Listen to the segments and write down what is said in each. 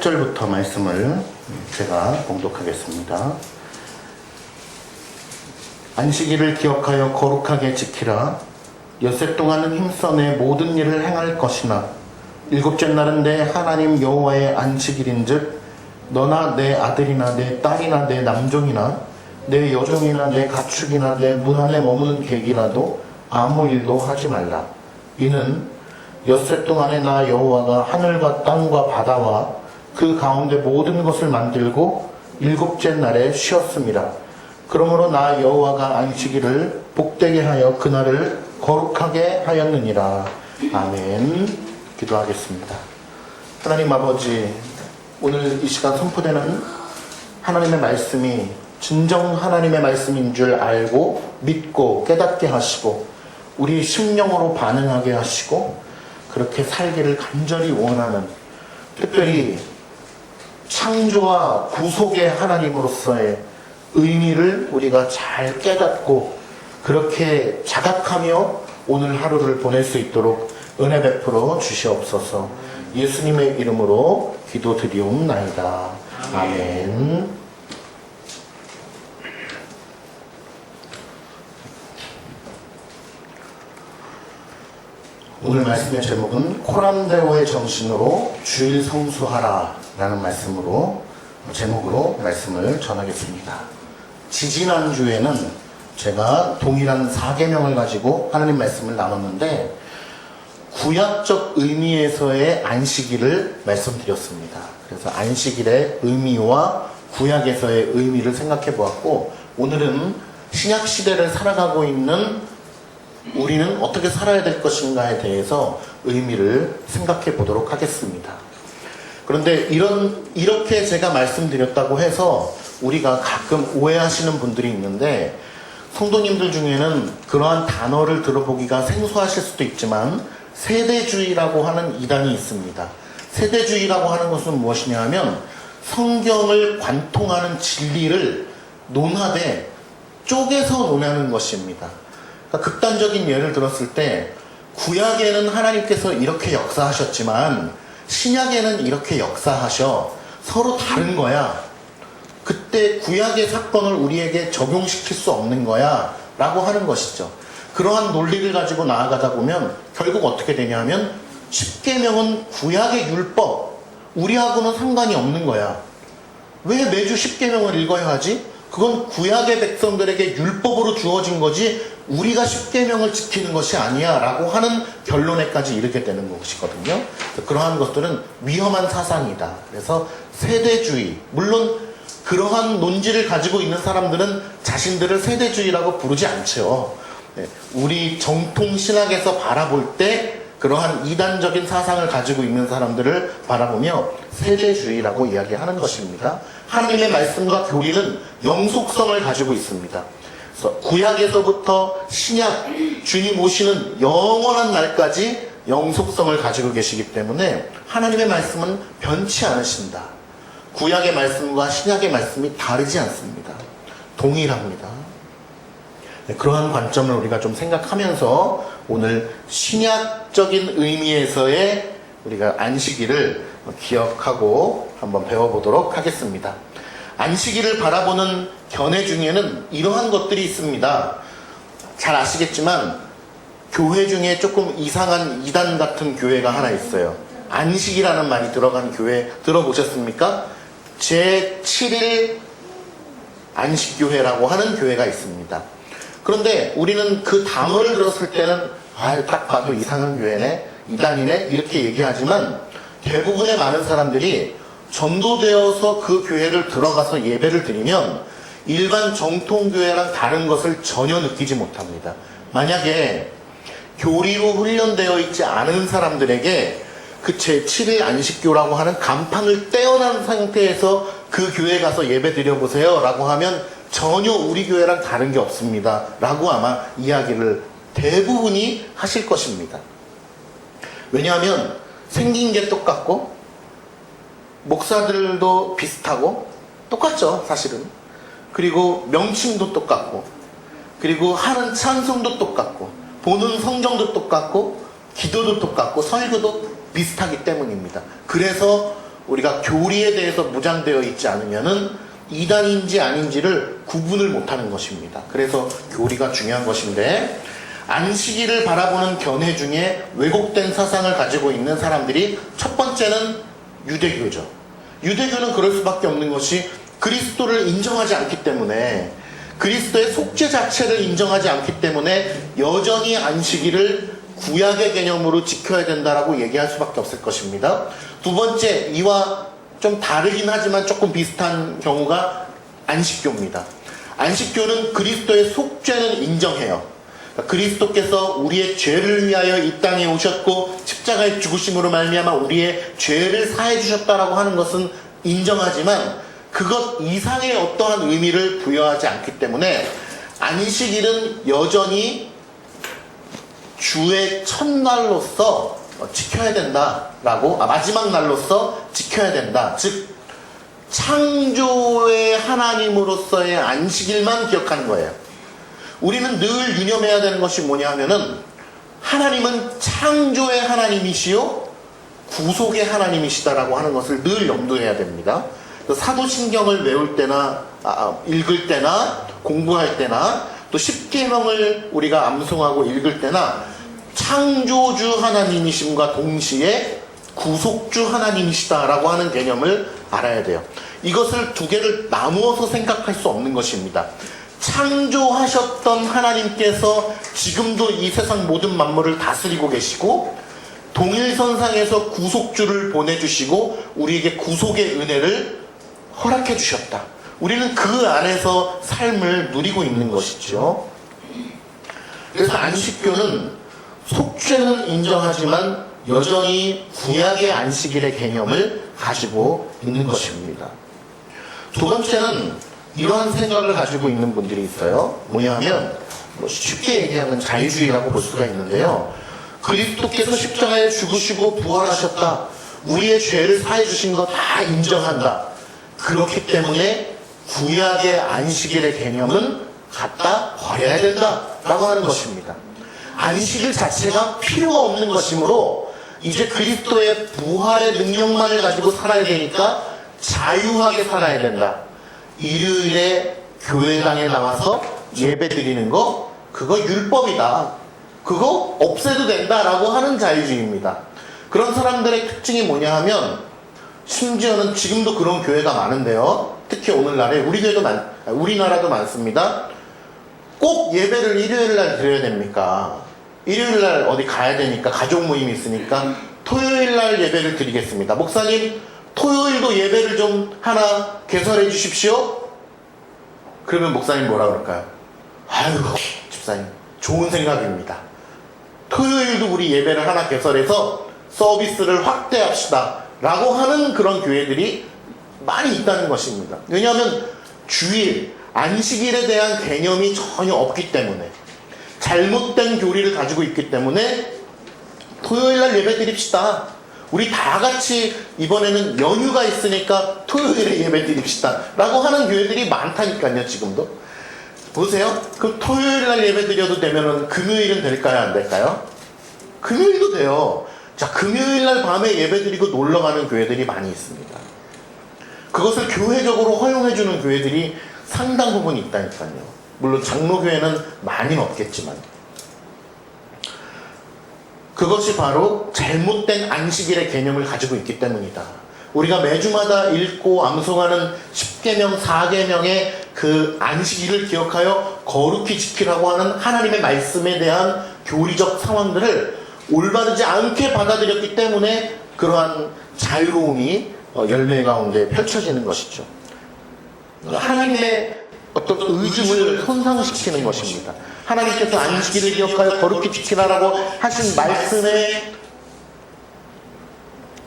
1절부터 말씀을 제가 봉독하겠습니다. 안식일을 기억하여 거룩하게 지키라. 엿새 동안은 힘써 내 모든 일을 행할 것이나 일곱째 날은 내 하나님 여호와의 안식일인즉 너나 내 아들이나 내 딸이나 내 남종이나 내 여종이나 내 가축이나 내 문 안에 머무는 객이라도 아무 일도 하지 말라. 이는 엿새 동안에 나 여호와가 하늘과 땅과 바다와 그 가운데 모든 것을 만들고 일곱째 날에 쉬었습니다. 그러므로 나 여호와가 안식일을 복되게 하여 그날을 거룩하게 하였느니라. 아멘. 기도하겠습니다. 하나님 아버지, 오늘 이 시간 선포되는 하나님의 말씀이 진정 하나님의 말씀인 줄 알고 믿고 깨닫게 하시고 우리 심령으로 반응하게 하시고 그렇게 살기를 간절히 원하는, 특별히 창조와 구속의 하나님으로서의 의미를 우리가 잘 깨닫고 그렇게 자각하며 오늘 하루를 보낼 수 있도록 은혜 베풀어 주시옵소서. 예수님의 이름으로 기도드리옵나이다. 아멘. 오늘 말씀의 제목은 코람데오의 정신으로 주일 성수하라 라는 제목으로 말씀을 전하겠습니다. 지지난주에는 제가 동일한 4계명을 가지고 하나님 말씀을 나눴는데 구약적 의미에서의 안식일을 말씀드렸습니다. 그래서 안식일의 의미와 구약에서의 의미를 생각해 보았고, 오늘은 신약 시대를 살아가고 있는 우리는 어떻게 살아야 될 것인가에 대해서 의미를 생각해 보도록 하겠습니다. 그런데 이렇게 제가 말씀드렸다고 해서 우리가 가끔 오해하시는 분들이 있는데, 성도님들 중에는 그러한 단어를 들어보기가 생소하실 수도 있지만 세대주의라고 하는 이단이 있습니다. 세대주의라고 하는 것은 무엇이냐 하면 성경을 관통하는 진리를 논하되 쪼개서 논하는 것입니다. 그러니까 극단적인 예를 들었을 때 구약에는 하나님께서 이렇게 역사하셨지만 신약에는 이렇게 역사하셔. 서로 다른 거야. 그때 구약의 사건을 우리에게 적용시킬 수 없는 거야 라고 하는 것이죠. 그러한 논리를 가지고 나아가다 보면 결국 어떻게 되냐면 10계명은 구약의 율법, 우리하고는 상관이 없는 거야. 왜 매주 10계명을 읽어야 하지? 그건 구약의 백성들에게 율법으로 주어진 거지 우리가 10계명을 지키는 것이 아니야 라고 하는 결론에까지 이르게 되는 것이거든요. 그러한 것들은 위험한 사상이다. 그래서 세대주의, 물론 그러한 논지를 가지고 있는 사람들은 자신들을 세대주의라고 부르지 않죠. 우리 정통 신학에서 바라볼 때 그러한 이단적인 사상을 가지고 있는 사람들을 바라보며 세대주의라고 이야기하는 것입니다. 하나님의 말씀과 교리는 영속성을 가지고 있습니다. 그래서 구약에서부터 신약, 주님 오시는 영원한 날까지 영속성을 가지고 계시기 때문에 하나님의 말씀은 변치 않으신다. 구약의 말씀과 신약의 말씀이 다르지 않습니다. 동일합니다. 그러한 관점을 우리가 좀 생각하면서 오늘 신약적인 의미에서의 우리가 안식일을 기억하고 한번 배워보도록 하겠습니다. 안식일을 바라보는 견해 중에는 이러한 것들이 있습니다. 잘 아시겠지만 교회 중에 조금 이상한 이단 같은 교회가 하나 있어요. 안식이라는 말이 들어간 교회 들어보셨습니까? 제7일 안식교회라고 하는 교회가 있습니다. 그런데 우리는 그 단어를 들었을 때는 딱 봐도 이상한 교회네, 이단이네 이렇게 얘기하지만 대부분의 많은 사람들이 전도되어서 그 교회를 들어가서 예배를 드리면 일반 정통교회랑 다른 것을 전혀 느끼지 못합니다. 만약에 교리로 훈련되어 있지 않은 사람들에게 그 제7일 안식교라고 하는 간판을 떼어난 상태에서 그 교회 가서 예배 드려보세요 라고 하면 전혀 우리 교회랑 다른 게 없습니다 라고 아마 이야기를 대부분이 하실 것입니다. 왜냐하면 생긴 게 똑같고 목사들도 비슷하고 똑같죠 사실은. 그리고 명칭도 똑같고 그리고 하는 찬송도 똑같고 보는 성경도 똑같고 기도도 똑같고 설교도 비슷하기 때문입니다. 그래서 우리가 교리에 대해서 무장되어 있지 않으면은 이단인지 아닌지를 구분을 못하는 것입니다. 그래서 교리가 중요한 것인데, 안식일을 바라보는 견해 중에 왜곡된 사상을 가지고 있는 사람들이 첫 번째는 유대교죠. 유대교는 그럴 수밖에 없는 것이 그리스도를 인정하지 않기 때문에, 그리스도의 속죄 자체를 인정하지 않기 때문에 여전히 안식일을 구약의 개념으로 지켜야 된다라고 얘기할 수밖에 없을 것입니다. 두 번째, 이와 좀 다르긴 하지만 조금 비슷한 경우가 안식교입니다. 안식교는 그리스도의 속죄는 인정해요. 그리스도께서 우리의 죄를 위하여 이 땅에 오셨고 십자가의 죽으심으로 말미암아 우리의 죄를 사해 주셨다라고 하는 것은 인정하지만 그것 이상의 어떠한 의미를 부여하지 않기 때문에 안식일은 여전히 주의 첫날로서 지켜야 된다라고, 마지막 날로서 지켜야 된다. 즉 창조의 하나님으로서의 안식일만 기억하는 거예요. 우리는 늘 유념해야 되는 것이 뭐냐 하면은, 하나님은 창조의 하나님이시요 구속의 하나님이시다라고 하는 것을 늘 염두해야 됩니다. 사도신경을 외울 때나 읽을 때나 공부할 때나 또 십계명을 우리가 암송하고 읽을 때나 창조주 하나님이심과 동시에 구속주 하나님이시다라고 하는 개념을 알아야 돼요. 이것을 두 개를 나누어서 생각할 수 없는 것입니다. 창조하셨던 하나님께서 지금도 이 세상 모든 만물을 다스리고 계시고, 동일선상에서 구속주를 보내주시고 우리에게 구속의 은혜를 허락해 주셨다. 우리는 그 안에서 삶을 누리고 있는 것이죠. 그래서 안식교는 속죄는 인정하지만 여전히 구약의 안식일의 개념을 가지고 있는 것입니다. 두 번째는 이러한 생각을 가지고 있는 분들이 있어요. 뭐냐면 쉽게 얘기하면 자유주의라고 볼 수가 있는데요. 그리스도께서 십자가에 죽으시고 부활하셨다. 우리의 죄를 사해 주신 거 다 인정한다. 그렇기 때문에 구약의 안식일의 개념은 갖다 버려야 된다라고 하는 것입니다. 안식일 자체가 필요가 없는 것이므로 이제 그리스도의 부활의 능력만을 가지고 살아야 되니까 자유하게 살아야 된다. 일요일에 교회당에 나와서 예배 드리는 거, 그거 율법이다. 그거 없애도 된다라고 하는 자유주의입니다. 그런 사람들의 특징이 뭐냐 하면, 심지어는 지금도 그런 교회가 많은데요. 특히 오늘날에 우리나라도 많습니다. 꼭 예배를 일요일날 드려야 됩니까? 일요일날 어디 가야 되니까, 가족 모임이 있으니까 토요일날 예배를 드리겠습니다. 목사님, 토요일도 예배를 좀 하나 개설해 주십시오. 그러면 목사님 뭐라 그럴까요? 아유, 집사님 좋은 생각입니다. 토요일도 우리 예배를 하나 개설해서 서비스를 확대합시다 라고 하는 그런 교회들이 많이 있다는 것입니다. 왜냐하면 주일, 안식일에 대한 개념이 전혀 없기 때문에, 잘못된 교리를 가지고 있기 때문에 토요일날 예배 드립시다. 우리 다 같이 이번에는 연휴가 있으니까 토요일에 예배 드립시다 라고 하는 교회들이 많다니까요. 지금도 보세요. 그럼 토요일날 예배 드려도 되면은 금요일은 될까요? 안 될까요? 금요일도 돼요. 자, 금요일날 밤에 예배 드리고 놀러가는 교회들이 많이 있습니다. 그것을 교회적으로 허용해주는 교회들이 상당 부분 있다니까요. 물론 장로교회는 많이는 없겠지만, 그것이 바로 잘못된 안식일의 개념을 가지고 있기 때문이다. 우리가 매주마다 읽고 암송하는 십계명, 사계명의 그 안식일을 기억하여 거룩히 지키라고 하는 하나님의 말씀에 대한 교리적 상황들을 올바르지 않게 받아들였기 때문에 그러한 자유로움이 열매 가운데 펼쳐지는 것이죠. 하나님의 어떤 의중을 손상시키는 것입니다. 하나님께서 안식일을 기억하여 거룩히 지키라라고 하신 말씀의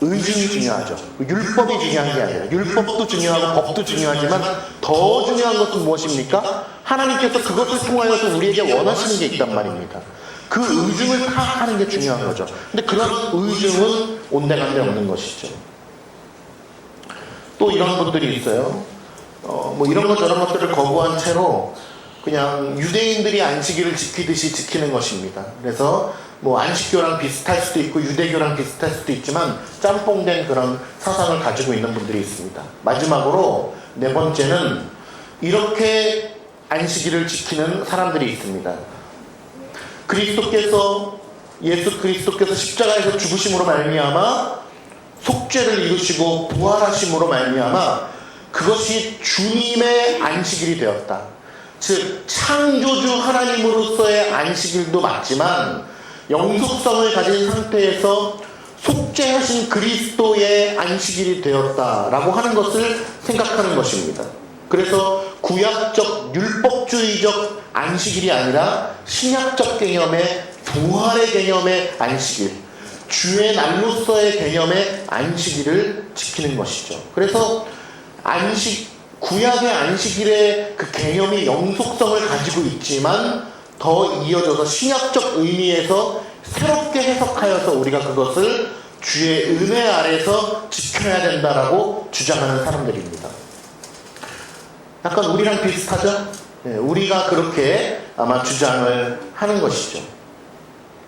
의중이 중요하죠. 율법이 중요한 게 아니라, 율법도 중요하고 법도 중요하지만 더 중요한 것은 무엇입니까? 하나님께서 그것을 통하여서 우리에게 원하시는 게 있단 말입니다. 그 의중을 파악하는 게 중요한 거죠. 근데 그런 의중은 온데간데 없는 것이죠. 또 이런 분들이 있어요. 뭐 이런 것 저런 것들을 거부한 채로 그냥 유대인들이 안식일을 지키듯이 지키는 것입니다. 그래서 뭐 안식교랑 비슷할 수도 있고 유대교랑 비슷할 수도 있지만 짬뽕된 그런 사상을 가지고 있는 분들이 있습니다. 마지막으로 네 번째는 이렇게 안식일을 지키는 사람들이 있습니다. 예수 그리스도께서 십자가에서 죽으심으로 말미암아 속죄를 이루시고 부활하심으로 말미암아 그것이 주님의 안식일이 되었다. 즉 창조주 하나님으로서의 안식일도 맞지만 영속성을 가진 상태에서 속죄하신 그리스도의 안식일이 되었다라고 하는 것을 생각하는 것입니다. 그래서 구약적 율법주의적 안식일이 아니라 신약적 개념의 부활의 개념의 안식일, 주의 날로서의 개념의 안식일을 지키는 것이죠. 그래서 구약의 안식일의 그 개념이 영속성을 가지고 있지만 더 이어져서 신약적 의미에서 새롭게 해석하여서 우리가 그것을 주의 은혜 아래서 지켜야 된다라고 주장하는 사람들입니다. 약간 우리랑 비슷하죠? 네, 우리가 그렇게 아마 주장을 하는 것이죠.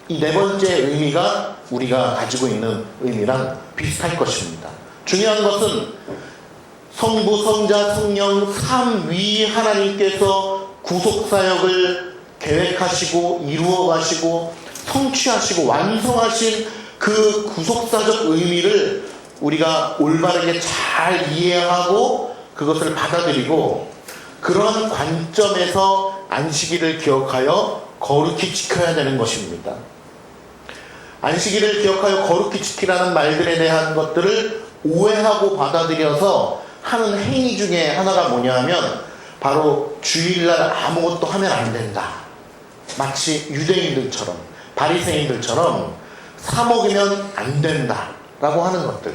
이 네 번째 의미가 우리가 가지고 있는 의미랑 비슷할 것입니다. 중요한 것은 성부, 성자, 성령 삼위 하나님께서 구속사역을 계획하시고 이루어가시고 성취하시고 완성하신 그 구속사적 의미를 우리가 올바르게 잘 이해하고 그것을 받아들이고 그런 관점에서 안식일을 기억하여 거룩히 지켜야 되는 것입니다. 안식일을 기억하여 거룩히 지키라는 말들에 대한 것들을 오해하고 받아들여서 하는 행위 중에 하나가 뭐냐 하면 바로 주일날 아무것도 하면 안 된다. 마치 유대인들처럼 바리새인들처럼 사 먹으면 안 된다 라고 하는 것들,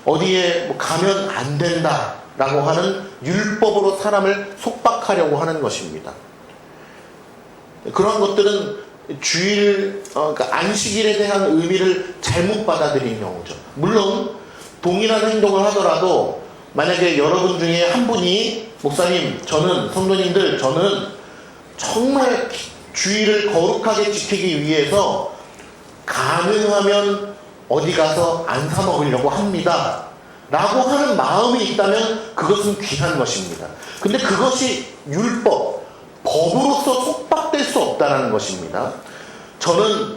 어디에 가면 안 된다 라고 하는 율법으로 사람을 속박하려고 하는 것입니다. 그런 것들은 그러니까 안식일에 대한 의미를 잘못 받아들인 경우죠. 물론 동일한 행동을 하더라도 만약에 여러분 중에 한 분이 목사님, 성도님들, 저는 정말 주일을 거룩하게 지키기 위해서 가능하면 어디 가서 안 사 먹으려고 합니다 라고 하는 마음이 있다면 그것은 귀한 것입니다. 근데 그것이 법으로서 속박될 수 없다는 것입니다. 저는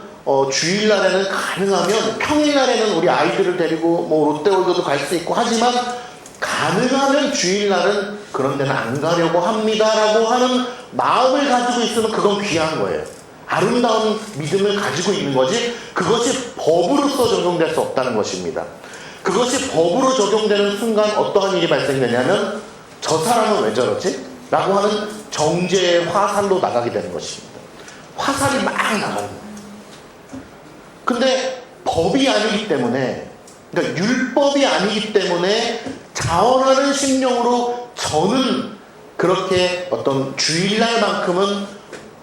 주일날에는 가능하면, 평일날에는 우리 아이들을 데리고 뭐 롯데월드도 갈 수 있고 하지만 가능하면 주일날은 그런 데는 안 가려고 합니다 라고 하는 마음을 가지고 있으면 그건 귀한 거예요. 아름다운 믿음을 가지고 있는 거지 그것이 법으로서 적용될 수 없다는 것입니다. 그것이 법으로 적용되는 순간 어떠한 일이 발생되냐면 저 사람은 왜 저러지? 라고 하는 정죄의 화살로 나가게 되는 것입니다. 화살이 막 나가는 거예요. 근데 법이 아니기 때문에, 그러니까 율법이 아니기 때문에 자원하는 심령으로 저는 그렇게 어떤 주일날만큼은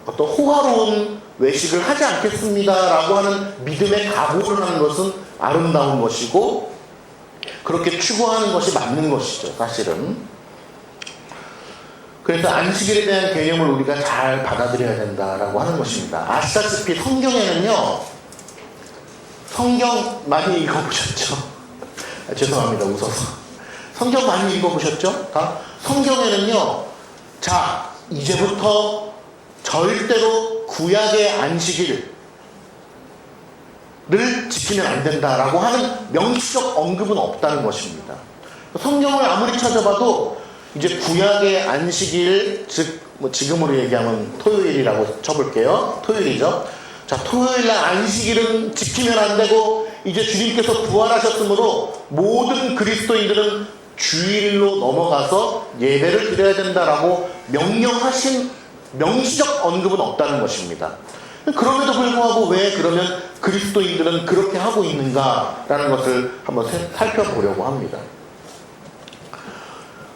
어떤 호화로운 외식을 하지 않겠습니다 라고 하는 믿음의 각오를 하는 것은 아름다운 것이고 그렇게 추구하는 것이 맞는 것이죠, 사실은. 그래서 안식일에 대한 개념을 우리가 잘 받아들여야 된다라고 하는 것입니다. 아시다시피 성경에는요, 성경 많이 읽어보셨죠? 죄송합니다, 웃어서. 성경 많이 읽어보셨죠? 성경에는요, 자, 이제부터 절대로 구약의 안식일을 지키면 안 된다라고 하는 명시적 언급은 없다는 것입니다. 성경을 아무리 찾아봐도 이제 구약의 안식일, 즉 뭐 지금으로 얘기하면 토요일이라고 쳐볼게요. 토요일이죠. 자, 토요일날 안식일은 지키면 안 되고 이제 주님께서 부활하셨으므로 모든 그리스도인들은 주일로 넘어가서 예배를 드려야 된다라고 명령하신 명시적 언급은 없다는 것입니다. 그럼에도 불구하고 왜 그러면 그리스도인들은 그렇게 하고 있는가라는 것을 한번 살펴보려고 합니다.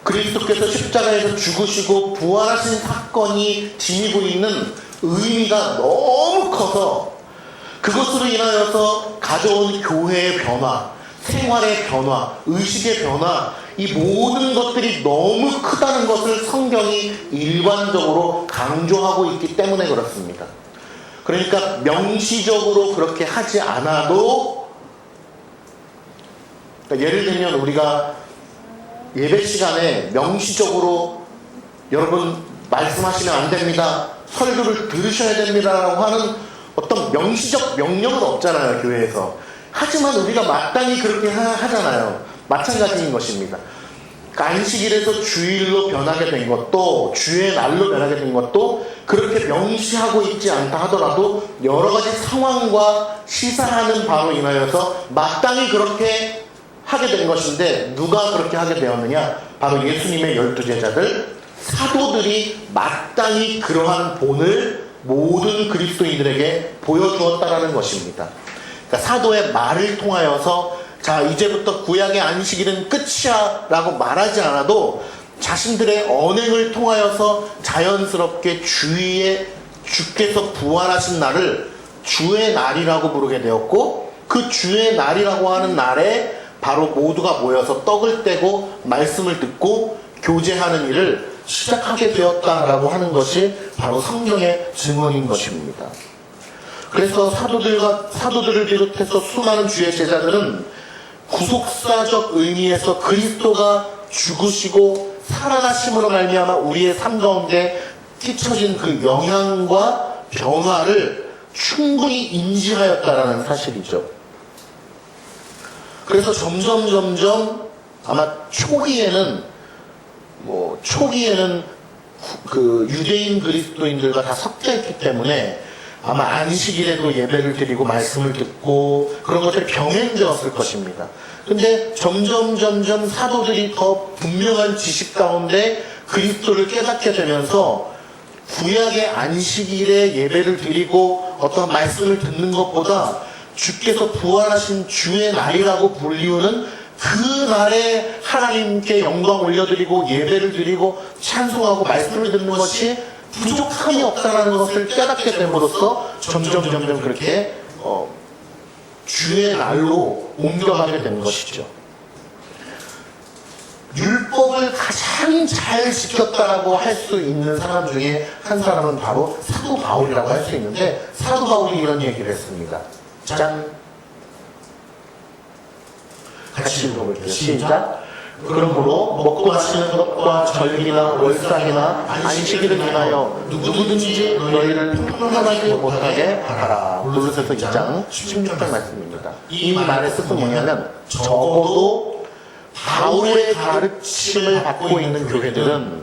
그리스도께서 십자가에서 죽으시고 부활하신 사건이 지니고 있는 의미가 너무 커서 그것으로 인하여서 가져온 교회의 변화, 생활의 변화, 의식의 변화, 이 모든 것들이 너무 크다는 것을 성경이 일관적으로 강조하고 있기 때문에 그렇습니다. 그러니까 명시적으로 그렇게 하지 않아도, 그러니까 예를 들면 우리가 예배 시간에 명시적으로 여러분 말씀하시면 안 됩니다, 설교를 들으셔야 됩니다라고 하는 어떤 명시적 명령은 없잖아요, 교회에서. 하지만 우리가 마땅히 그렇게 하잖아요. 마찬가지인 것입니다. 안식일에서 주일로 변하게 된 것도, 주의 날로 변하게 된 것도 그렇게 명시하고 있지 않다 하더라도 여러 가지 상황과 시사하는 바로 인하여서 마땅히 그렇게 하게 된 것인데, 누가 그렇게 하게 되었느냐? 바로 예수님의 12제자들, 사도들이 마땅히 그러한 본을 모든 그리스도인들에게 보여주었다라는 것입니다. 그러니까 사도의 말을 통하여서 자, 이제부터 구약의 안식일은 끝이야 라고 말하지 않아도 자신들의 언행을 통하여서 자연스럽게 주께서 부활하신 날을 주의 날이라고 부르게 되었고, 그 주의 날이라고 하는 날에 바로 모두가 모여서 떡을 떼고 말씀을 듣고 교제하는 일을 시작하게 되었다라고 하는 것이 바로 성경의 증언인 것입니다. 그래서 사도들을 비롯해서 수많은 주의 제자들은 구속사적 의미에서 그리스도가 죽으시고 살아나심으로 말미암아 우리의 삶 가운데 끼쳐진 그 영향과 변화를 충분히 인지하였다라는 사실이죠. 그래서 점점 아마 초기에는 그 유대인 그리스도인들과 다 섞여 있기 때문에 아마 안식일에도 예배를 드리고 말씀을 듣고 그런 것들이 병행되었을 것입니다. 근데 점점 사도들이 더 분명한 지식 가운데 그리스도를 깨닫게 되면서 구약의 안식일에 예배를 드리고 어떤 말씀을 듣는 것보다 주께서 부활하신 주의 날이라고 불리우는 그 날에 하나님께 영광 올려드리고 예배를 드리고 찬송하고 말씀을 듣는 것이 부족함이 없다는 것을 깨닫게 됨으로써 점점 그렇게 주의 날로 옮겨가게 된 것이죠. 율법을 가장 잘 지켰다라고 할 수 있는 사람 중에 한 사람은 바로 사도 바울이라고 할 수 있는데, 사도 바울이 이런 얘기를 했습니다. 짠! 같이 읽어볼게요. 시작! 그러므로 먹고 마시는 것과 절기나 월상이나 안식일을 인하여 누구든지 너희를 평안하지 못하게 하라. 골로새서 2장 16절 말씀입니다. 이 말의 뜻은 뭐냐면, 적어도 바울의 가르침을 받고 있는 교회들은,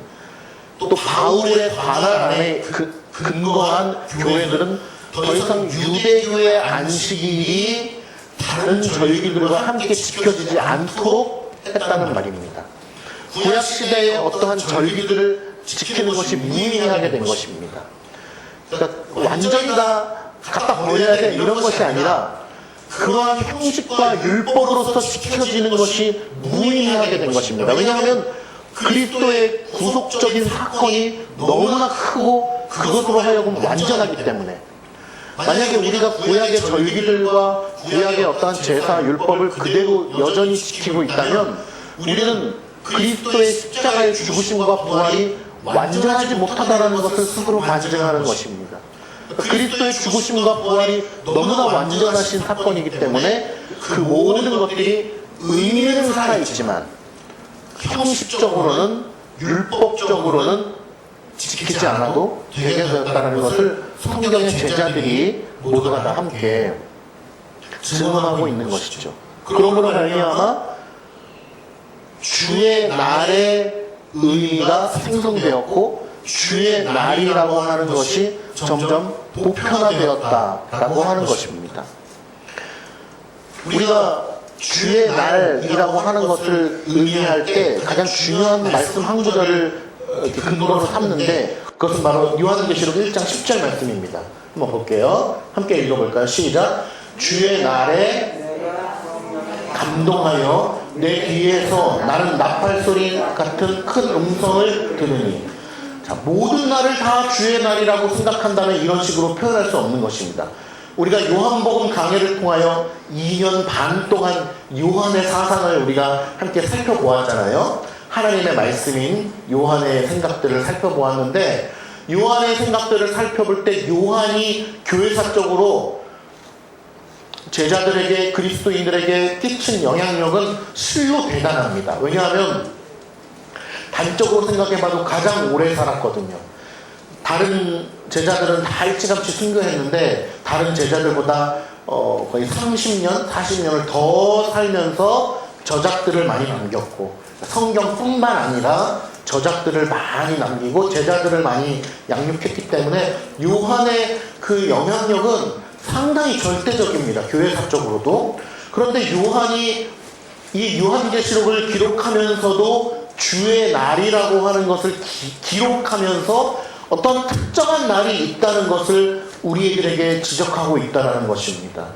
또 바울의 관할 안에 근거한 교회들은 더 이상 유대교의 안식일이 다른 절기들과 함께 지켜지지 않도록 했다는 말입니다. 구약시대의 어떠한 절기들을 지키는 것이 무의미하게 된 것입니다. 그러니까 완전히 다 갖다 버려야 돼 이런 것이 아니라 그러한 형식과 율법으로서 지켜지는 것이 무의미하게 된 것입니다. 왜냐하면 그리스도의 구속적인 사건이 너무나 크고 그것으로 하여금 완전하기 때문에, 만약에 우리가 구약의 절기들과 구약의 어떠한 제사, 율법을 그대로 여전히 지키고 있다면 우리는 그리스도의 십자가의 죽으심과 부활이 완전하지 못하다는 것을 스스로 반증하는 것입니다. 그리스도의 죽으심과 부활이 너무나 완전하신 사건이기 때문에 그 모든 것들이 의미는 살아있지만 형식적으로는, 율법적으로는 지키지 않아도 되게 되었다는 것을 성경의 제자들이 모두가 다 함께 증언하고 있는 것이죠. 그러므로 말미암아 주의 날의 의미가 생성되었고 주의 날이라고 하는 것이 점점 보편화되었다라고 하는 것입니다. 우리가 주의 날이라고 하는 것을 의미할 때 가장 중요한 말씀 한 구절을 근거로 삼는데, 그것은 바로 요한계시록 1장 10절 말씀입니다. 한번 볼게요. 함께 읽어볼까요? 시작! 주의 날에 감동하여 내 귀에서 나는 나팔소리 같은 큰 음성을 들으니. 자, 모든 날을 다 주의 날이라고 생각한다면 이런 식으로 표현할 수 없는 것입니다. 우리가 요한복음 강해를 통하여 2년 반 동안 요한의 사상을 우리가 함께 살펴보았잖아요. 하나님의 말씀인 요한의 생각들을 살펴보았는데, 요한의 생각들을 살펴볼 때 요한이 교회사적으로 제자들에게, 그리스도인들에게 끼친 영향력은 실로 대단합니다. 왜냐하면 단적으로 생각해봐도 가장 오래 살았거든요. 다른 제자들은 다 일찌감치 순교했는데 다른 제자들보다 거의 30년, 40년을 더 살면서 저작들을 많이 남겼고, 성경뿐만 아니라 저작들을 많이 남기고 제자들을 많이 양육했기 때문에 요한의 그 영향력은 상당히 절대적입니다. 교회사적으로도. 그런데 요한이 이 요한계시록을 기록하면서도 주의 날이라고 하는 것을 기록하면서 어떤 특정한 날이 있다는 것을 우리들에게 지적하고 있다는 것입니다.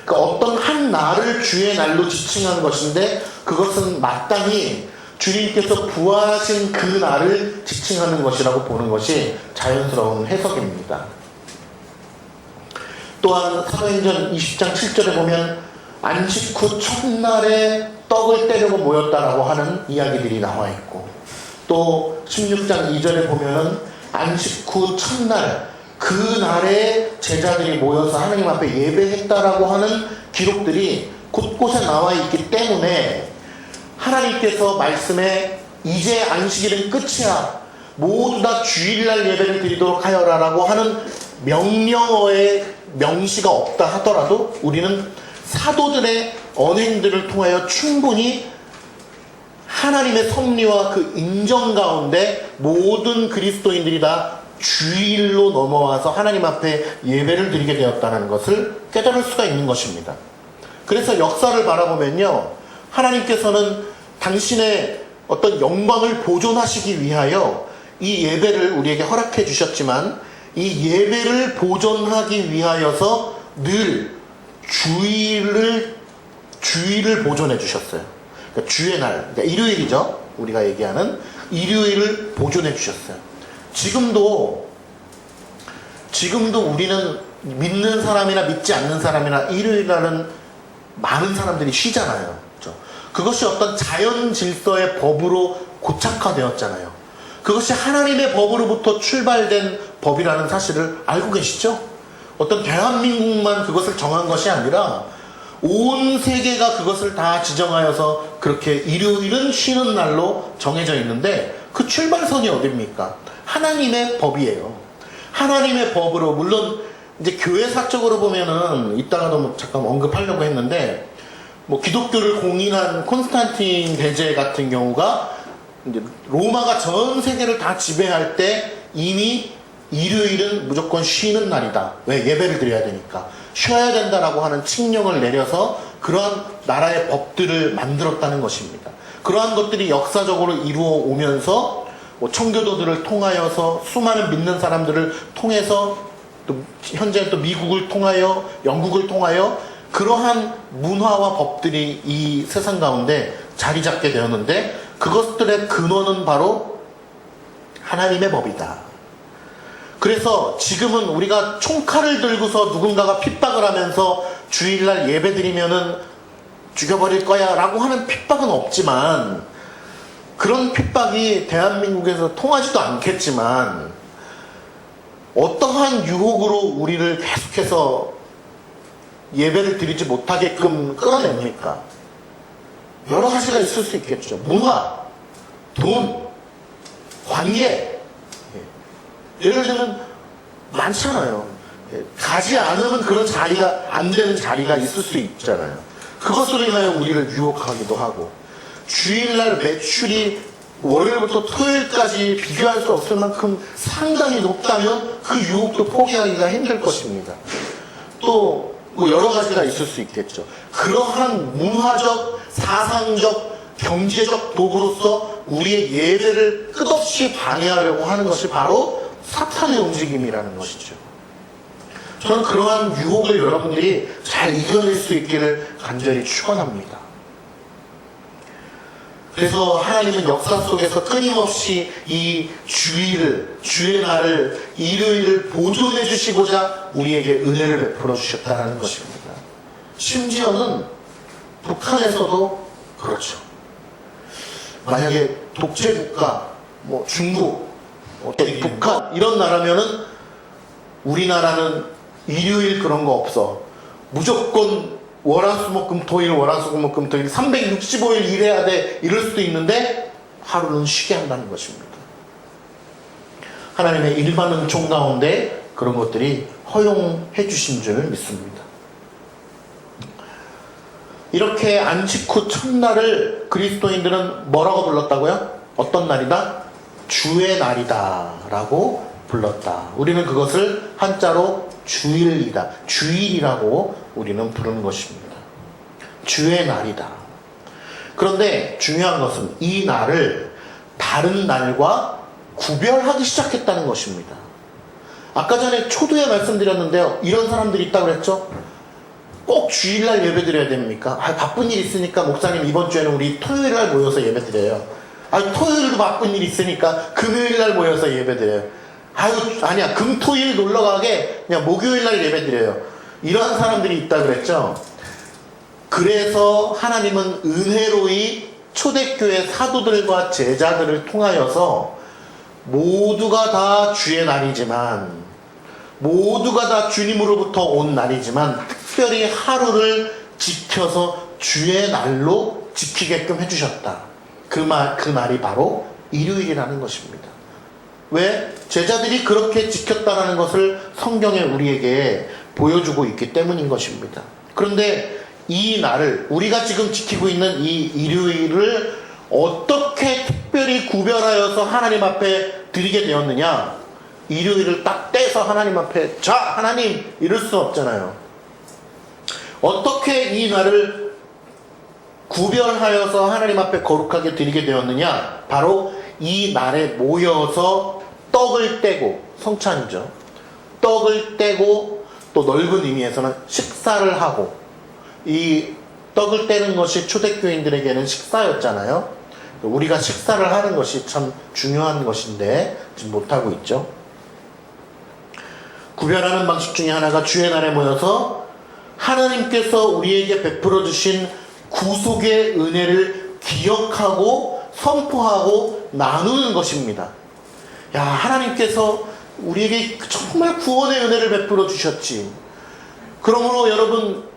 그러니까 어떤 한 날을 주의 날로 지칭한 것인데 그것은 마땅히 주님께서 부활하신 그 날을 지칭하는 것이라고 보는 것이 자연스러운 해석입니다. 또한 사도행전 20장 7절에 보면 안식 후 첫날에 떡을 떼려고 모였다라고 하는 이야기들이 나와 있고, 또 16장 2절에 보면은 안식 후 첫날 그 날에 제자들이 모여서 하나님 앞에 예배했다라고 하는 기록들이 곳곳에 나와 있기 때문에 하나님께서 말씀에 이제 안식일은 끝이야, 모두 다 주일날 예배를 드리도록 하여라라고 하는 명령어의 명시가 없다 하더라도 우리는 사도들의 언행들을 통하여 충분히 하나님의 섭리와 그 인정 가운데 모든 그리스도인들이 다 주일로 넘어와서 하나님 앞에 예배를 드리게 되었다는 것을 깨달을 수가 있는 것입니다. 그래서 역사를 바라보면요, 하나님께서는 당신의 어떤 영광을 보존하시기 위하여 이 예배를 우리에게 허락해 주셨지만, 이 예배를 보존하기 위하여서 늘 주일을 보존해 주셨어요. 그러니까 주의 날, 그러니까 일요일이죠. 우리가 얘기하는 일요일을 보존해 주셨어요. 지금도 우리는 믿는 사람이나 믿지 않는 사람이나 일요일 날은 많은 사람들이 쉬잖아요. 그렇죠? 그것이 어떤 자연 질서의 법으로 고착화되었잖아요. 그것이 하나님의 법으로부터 출발된 법이라는 사실을 알고 계시죠? 어떤 대한민국만 그것을 정한 것이 아니라 온 세계가 그것을 다 지정하여서 그렇게 일요일은 쉬는 날로 정해져 있는데, 그 출발선이 어딥니까? 하나님의 법이에요. 하나님의 법으로, 물론 이제 교회사적으로 보면은 이따가도 뭐 잠깐 언급하려고 했는데, 뭐 기독교를 공인한 콘스탄틴 대제 같은 경우가 이제 로마가 전 세계를 다 지배할 때 이미 일요일은 무조건 쉬는 날이다. 왜? 예배를 드려야 되니까. 쉬어야 된다라고 하는 칙령을 내려서 그러한 나라의 법들을 만들었다는 것입니다. 그러한 것들이 역사적으로 이루어 오면서 뭐 청교도들을 통하여서 수많은 믿는 사람들을 통해서 또 현재 또 미국을 통하여 영국을 통하여 그러한 문화와 법들이 이 세상 가운데 자리 잡게 되었는데, 그것들의 근원은 바로 하나님의 법이다. 그래서 지금은 우리가 총칼을 들고서 누군가가 핍박을 하면서 주일날 예배 드리면은 죽여버릴 거야 라고 하는 핍박은 없지만, 그런 핍박이 대한민국에서 통하지도 않겠지만 어떠한 유혹으로 우리를 계속해서 예배를 드리지 못하게끔 끌어냅니까? 여러 가지가 있을 수 있겠죠. 문화, 돈, 관계. 예를 들면 많잖아요. 가지 않으면 그런 자리가 안 되는 자리가 있을 수 있잖아요. 그것으로 인하여 우리를 유혹하기도 하고, 주일날 매출이 월요일부터 토요일까지 비교할 수 없을 만큼 상당히 높다면 그 유혹도 포기하기가 힘들 것입니다. 또 뭐 여러 가지가 있을 수 있겠죠. 그러한 문화적, 사상적, 경제적 도구로서 우리의 예배를 끝없이 방해하려고 하는 것이 바로 사탄의 움직임이라는 것이죠. 저는 그러한 유혹을 여러분들이 잘 이겨낼 수 있기를 간절히 축원합니다. 그래서 하나님은 역사 속에서 끊임없이 이 주의 날을, 일요일을 보존해 주시고자 우리에게 은혜를 베풀어 주셨다는 것입니다. 심지어는 북한에서도 그렇죠. 만약에 독재국가, 뭐 중국, 어떤 북한 이런 나라면은 우리나라는 일요일 그런 거 없어. 무조건 월화수목금토일 365일 일해야 돼 이럴 수도 있는데 하루는 쉬게 한다는 것입니다. 하나님의 일반 은총 가운데 그런 것들이 허용해 주신 줄 믿습니다. 이렇게 안식 후 첫날을 그리스도인들은 뭐라고 불렀다고요? 어떤 날이다? 주의 날이다 라고 불렀다. 우리는 그것을 한자로 주일이다, 주일이라고 우리는 부르는 것입니다. 주의 날이다. 그런데 중요한 것은 이 날을 다른 날과 구별하기 시작했다는 것입니다. 아까 전에 초두에 말씀드렸는데요, 이런 사람들이 있다고 그랬죠? 꼭 주일날 예배 드려야 됩니까? 바쁜 일 있으니까 목사님 이번 주에는 우리 토요일날 모여서 예배 드려요. 토요일도 바쁜 일 있으니까 금요일날 모여서 예배 드려요. 아니야, 금토일 놀러가게 그냥 목요일날 예배 드려요. 이러한 사람들이 있다 그랬죠? 그래서 하나님은 은혜로이 초대교회 사도들과 제자들을 통하여서 모두가 다 주의 날이지만, 모두가 다 주님으로부터 온 날이지만 특별히 하루를 지켜서 주의 날로 지키게끔 해주셨다. 그 날이 바로 일요일이라는 것입니다. 왜? 제자들이 그렇게 지켰다는 것을 성경에 우리에게 보여주고 있기 때문인 것입니다. 그런데 이 날을, 우리가 지금 지키고 있는 이 일요일을 어떻게 특별히 구별하여서 하나님 앞에 드리게 되었느냐? 일요일을 딱 떼서 하나님 앞에 자 하나님 이럴 수 없잖아요. 어떻게 이 날을 구별하여서 하나님 앞에 거룩하게 드리게 되었느냐? 바로 이 날에 모여서 떡을 떼고, 성찬이죠. 떡을 떼고 또 넓은 의미에서는 식사를 하고, 이 떡을 떼는 것이 초대교인들에게는 식사였잖아요. 우리가 식사를 하는 것이 참 중요한 것인데 지금 못하고 있죠. 구별하는 방식 중에 하나가 주의 날에 모여서 하나님께서 우리에게 베풀어 주신 구속의 은혜를 기억하고 선포하고 나누는 것입니다. 야, 하나님께서 우리에게 정말 구원의 은혜를 베풀어 주셨지. 그러므로 여러분,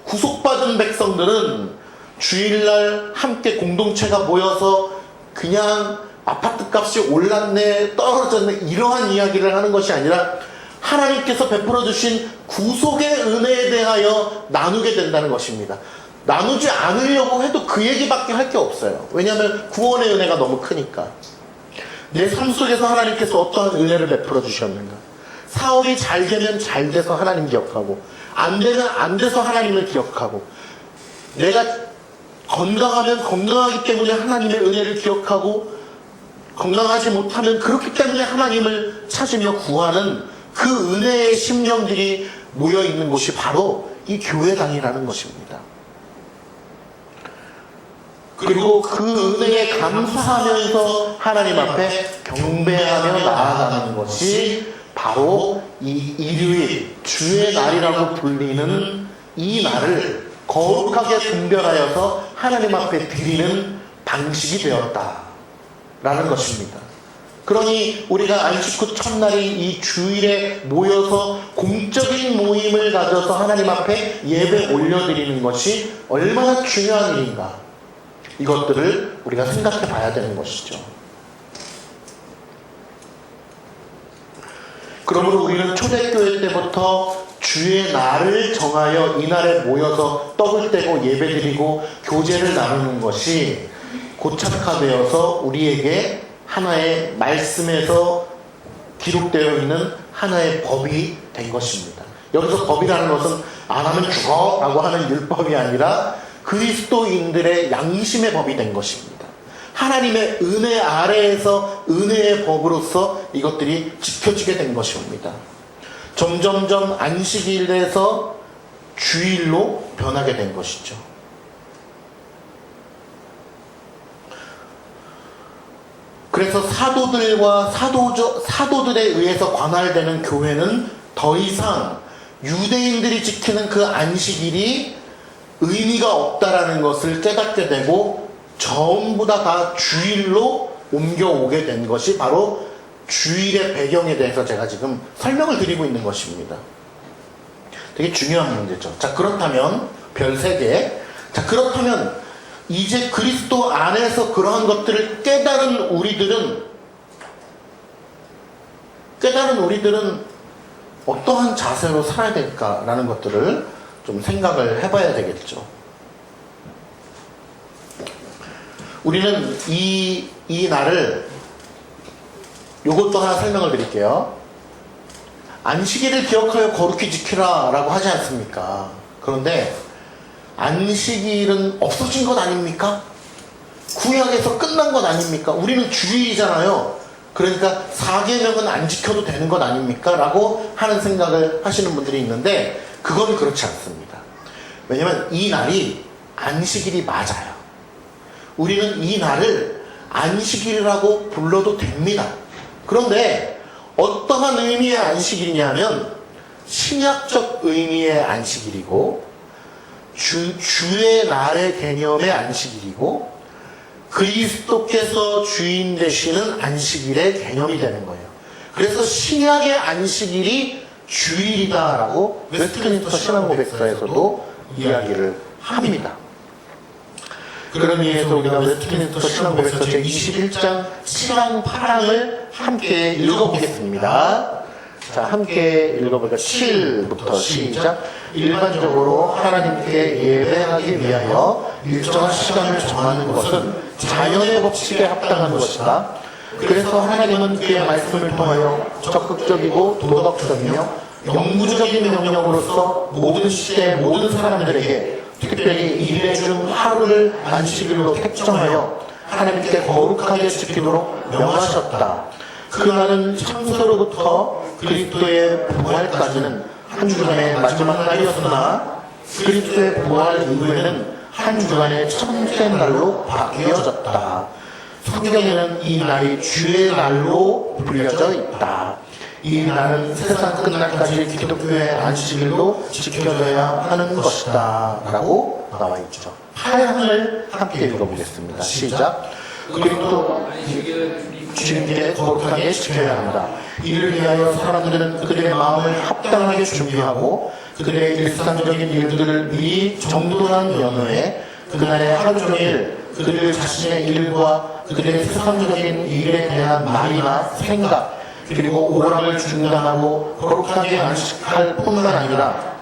구속받은 백성들은 주일날 함께 공동체가 모여서 그냥 아파트 값이 올랐네, 떨어졌네, 이러한 이야기를 하는 것이 아니라 하나님께서 베풀어 주신 구속의 은혜에 대하여 나누게 된다는 것입니다. 나누지 않으려고 해도 그 얘기밖에 할 게 없어요. 왜냐하면 구원의 은혜가 너무 크니까. 내 삶 속에서 하나님께서 어떠한 은혜를 베풀어 주셨는가. 사업이 잘 되면 잘 돼서 하나님 기억하고, 안 되면 안 돼서 하나님을 기억하고, 내가 건강하면 건강하기 때문에 하나님의 은혜를 기억하고, 건강하지 못하면 그렇기 때문에 하나님을 찾으며 구하는 그 은혜의 심령들이 모여있는 곳이 바로 이 교회당이라는 것입니다. 그리고 그 은혜에 감사하면서 하나님 앞에 경배하며 나아가는 것이 바로 이 일요일, 주의 날이라고 불리는 이 날을 거룩하게 분별하여서 하나님 앞에 드리는 방식이 되었다라는 것입니다. 그러니 우리가 안식 후 첫날인 이 주일에 모여서 공적인 모임을 가져서 하나님 앞에 예배 올려드리는 것이 얼마나 중요한 일인가, 이것들을 우리가 생각해 봐야 되는 것이죠. 그러므로 우리는 초대교회 때부터 주의 날을 정하여 이 날에 모여서 떡을 떼고 예배드리고 교제를 나누는 것이 고착화되어서 우리에게 하나의 말씀에서 기록되어 있는 하나의 법이 된 것입니다. 여기서 법이라는 것은 안 하면 죽어 라고 하는 율법이 아니라 그리스도인들의 양심의 법이 된 것입니다. 하나님의 은혜 아래에서 은혜의 법으로서 이것들이 지켜지게 된 것입니다. 점점점 안식일에서 주일로 변하게 된 것이죠. 그래서 사도들과 사도들에 의해서 관할되는 교회는 더 이상 유대인들이 지키는 그 안식일이 의미가 없다라는 것을 깨닫게 되고 전부 다 주일로 옮겨오게 된 것이 바로 주일의 배경에 대해서 제가 지금 설명을 드리고 있는 것입니다. 되게 중요한 문제죠. 자, 그렇다면 별 3개. 자, 그렇다면 이제 그리스도 안에서 그러한 것들을 깨달은 우리들은 어떠한 자세로 살아야 될까라는 것들을 좀 생각을 해봐야 되겠죠. 우리는 이 날을, 요것도 하나 설명을 드릴게요. 안식일을 기억하여 거룩히 지키라 라고 하지 않습니까? 그런데 안식일은 없어진 것 아닙니까? 구약에서 끝난 것 아닙니까? 우리는 주일이잖아요. 그러니까 4계명은 안 지켜도 되는 것 아닙니까? 라고 하는 생각을 하시는 분들이 있는데 그건 그렇지 않습니다. 왜냐면 이 날이 안식일이 맞아요. 우리는 이 날을 안식일이라고 불러도 됩니다. 그런데 어떠한 의미의 안식일이냐면 신약적 의미의 안식일이고 주의 날의 개념의 안식일이고 그리스도께서 주인 되시는 안식일의 개념이 되는 거예요. 그래서 신약의 안식일이 주일이다라고 웨스트민스터 신앙고백서에서도 이야기를 합니다. 그런 의미에서 우리가 웨스트민스터 신앙고백서 제21장 7항 8항을 함께 읽어보겠습니다. 자, 함께 읽어볼까요? 7부터 시작. 일반적으로 하나님께 예배하기 위하여 일정한 시간을 정하는 것은 자연의 법칙에 합당한 것이다. 그래서 하나님은 그의 말씀을 통하여 적극적이고 도덕적이며 영구적인 명령으로서 모든 시대 모든 사람들에게 특별히 일회 중 하루를 안식일로 택정하여 하나님께 거룩하게 지키도록 명하셨다. 그날은 창세로부터 그리스도의 부활까지는 한 주간의 마지막 날이었으나 그리스도의 부활 이후에는 한 주간의 첫째 날로 바뀌어졌다. 성경에는 이 날이 주의 날로 불려져 있다. 이 날은 세상 끝날까지 기독교의 안식일로 지켜져야 하는 것이다 라고 나와 있죠. 8항을 함께 읽어보겠습니다. 시작. 그리스도 주님께 거룩하게 지켜야 한다. 이를 위하여 사람들은 그들의 마음을 합당하게 준비하고 그들의 일상적인 일들을 미리 정돈한 연후에 그날의 하루 종일 그들 자신의 일과 그들의 세상적인 일에 대한 말이나 생각 그리고 오락을 중단하고 거룩하게 안식할 뿐만 아니라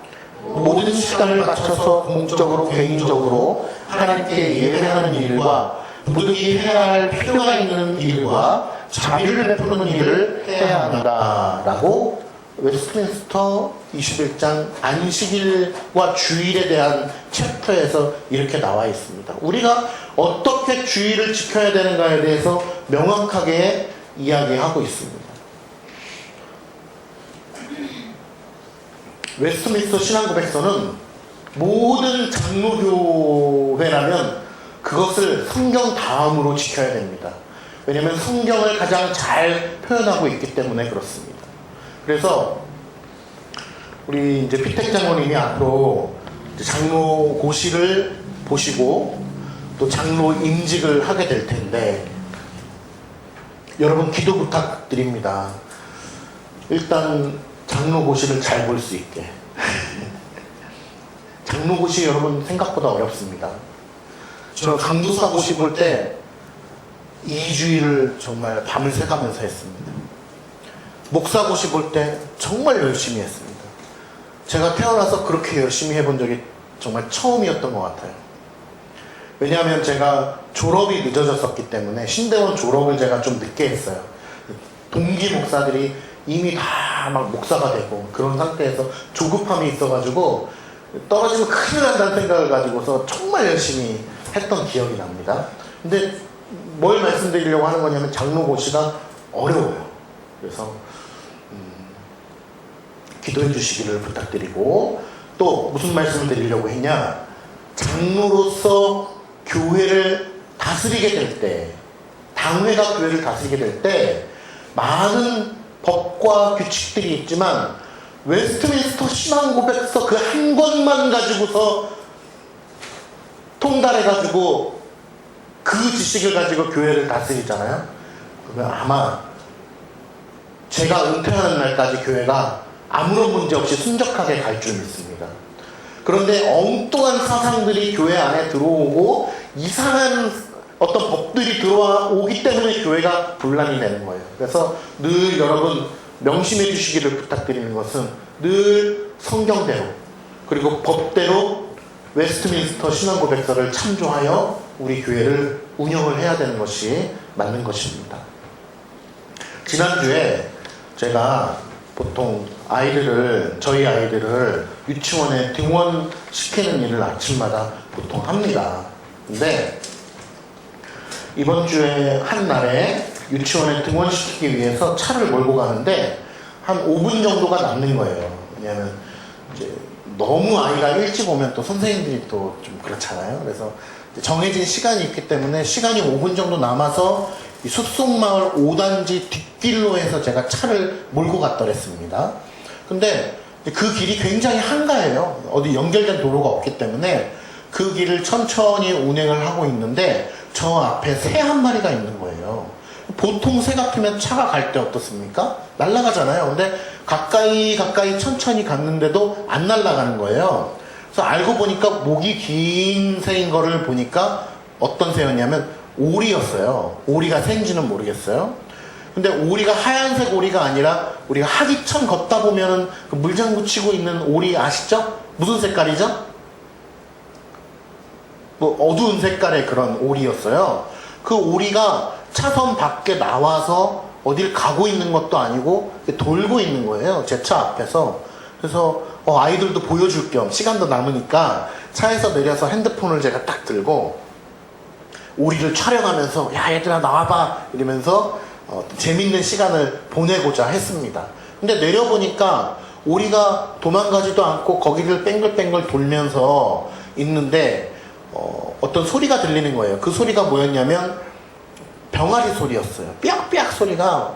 모든 시간을 맞춰서 공적으로 개인적으로 하나님께 예배하는 일과 부득이 해야 할 필요가 있는 일과 자비를 베푸는 일을 해야 한다라고 웨스트민스터 21장 안식일과 주일에 대한 챕터에서 이렇게 나와 있습니다. 우리가 어떻게 주일을 지켜야 되는가에 대해서 명확하게 이야기하고 있습니다. 웨스트민스터 신앙고백서는 모든 장로교회라면 그것을 성경 다음으로 지켜야 됩니다. 왜냐하면 성경을 가장 잘 표현하고 있기 때문에 그렇습니다. 그래서 우리 이제 피택 장로님이 앞으로 장로 고시를 보시고 또 장로 임직을 하게 될 텐데 여러분 기도 부탁드립니다. 일단 장로 고시를 잘 볼 수 있게. 장로 고시 여러분 생각보다 어렵습니다. 저 강도사 고시 볼 때 2주일을 정말 밤을 새가면서 했습니다. 목사 고시 볼 때 정말 열심히 했습니다. 제가 태어나서 그렇게 열심히 해본 적이 정말 처음이었던 것 같아요. 왜냐하면 제가 졸업이 늦어졌었기 때문에 신대원 졸업을 제가 좀 늦게 했어요. 동기 목사들이 이미 다 막 목사가 되고 그런 상태에서 조급함이 있어가지고 떨어지면 큰일 난다는 생각을 가지고서 정말 열심히 했던 기억이 납니다. 근데 뭘 말씀드리려고 하는 거냐면 장로 고시가 어려워요. 그래서 기도해 주시기를 부탁드리고 또 무슨 말씀을 드리려고 했냐, 장로로서 교회를 다스리게 될 때, 당회가 교회를 다스리게 될 때 많은 법과 규칙들이 있지만 웨스트민스터 신앙고백서 그 한 권만 가지고서 통달해가지고 그 지식을 가지고 교회를 다스리잖아요. 그러면 아마 제가 은퇴하는 날까지 교회가 아무런 문제 없이 순적하게 갈 줄 믿습니다. 그런데 엉뚱한 사상들이 교회 안에 들어오고 이상한 어떤 법들이 들어오기 때문에 교회가 분란이 되는 거예요. 그래서 늘 여러분 명심해 주시기를 부탁드리는 것은 늘 성경대로 그리고 법대로 웨스트민스터 신앙고백서를 참조하여 우리 교회를 운영을 해야 되는 것이 맞는 것입니다. 지난주에 제가 보통 저희 아이들을 유치원에 등원시키는 일을 아침마다 보통 합니다. 근데 이번 주에 한 날에 유치원에 등원시키기 위해서 차를 몰고 가는데 한 5분 정도가 남는 거예요. 왜냐하면 이제 너무 아이가 일찍 오면 또 선생님들이 또 좀 그렇잖아요. 그래서 정해진 시간이 있기 때문에 시간이 5분 정도 남아서 이 숲속마을 5단지 뒷길로 해서 제가 차를 몰고 갔더랬습니다. 근데 그 길이 굉장히 한가해요. 어디 연결된 도로가 없기 때문에 그 길을 천천히 운행을 하고 있는데 저 앞에 새 한 마리가 있는 거예요. 보통 새 같으면 차가 갈 때 어떻습니까? 날아가잖아요. 근데 가까이 천천히 갔는데도 안 날아가는 거예요. 그래서 알고 보니까 목이 긴 새인 거를 보니까 어떤 새였냐면 오리였어요. 오리가 새인지는 모르겠어요. 근데 오리가 하얀색 오리가 아니라 우리가 하기천 걷다 보면은 그 물장구 치고 있는 오리 아시죠? 무슨 색깔이죠? 뭐 어두운 색깔의 그런 오리였어요. 그 오리가 차선 밖에 나와서 어딜 가고 있는 것도 아니고 돌고 있는 거예요. 제 차 앞에서. 그래서 아이들도 보여줄 겸 시간도 남으니까 차에서 내려서 핸드폰을 제가 딱 들고 오리를 촬영하면서 야 얘들아 나와봐 이러면서 재밌는 시간을 보내고자 했습니다. 근데 내려보니까 오리가 도망가지도 않고 거기를 뺑글뺑글 돌면서 있는데 어떤 소리가 들리는 거예요. 그 소리가 뭐였냐면 병아리 소리였어요. 삐약삐약 소리가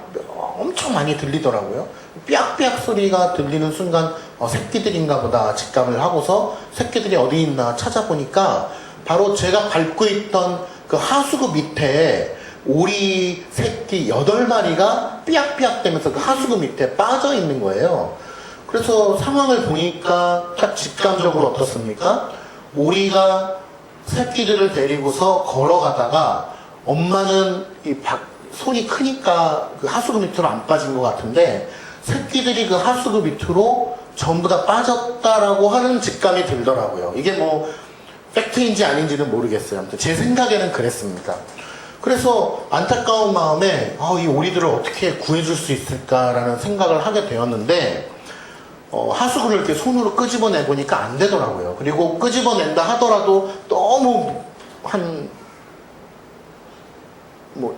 엄청 많이 들리더라고요. 삐약삐약 소리가 들리는 순간 새끼들인가 보다 직감을 하고서 새끼들이 어디 있나 찾아보니까 바로 제가 밟고 있던 그 하수구 밑에 오리 새끼 8마리가 삐약삐약 되면서 그 하수구 밑에 빠져 있는 거예요. 그래서 상황을 보니까 딱 직감적으로 어떻습니까? 오리가 새끼들을 데리고서 걸어가다가 엄마는 손이 크니까 그 하수구 밑으로 안 빠진 것 같은데 새끼들이 그 하수구 밑으로 전부 다 빠졌다라고 하는 직감이 들더라고요. 이게 뭐 팩트인지 아닌지는 모르겠어요. 아무튼 제 생각에는 그랬습니다. 그래서 안타까운 마음에 이 오리들을 어떻게 구해줄 수 있을까라는 생각을 하게 되었는데 하수구를 이렇게 손으로 끄집어내 보니까 안 되더라고요. 그리고 끄집어낸다 하더라도 너무 한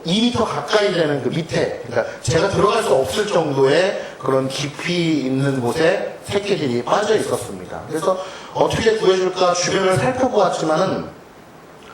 2m 가까이 되는 그 밑에, 그러니까 제가 들어갈 수 없을 정도의 그런 깊이 있는 곳에 새끼들이 빠져 있었습니다. 그래서 어떻게 구해줄까 주변을 살펴보았지만은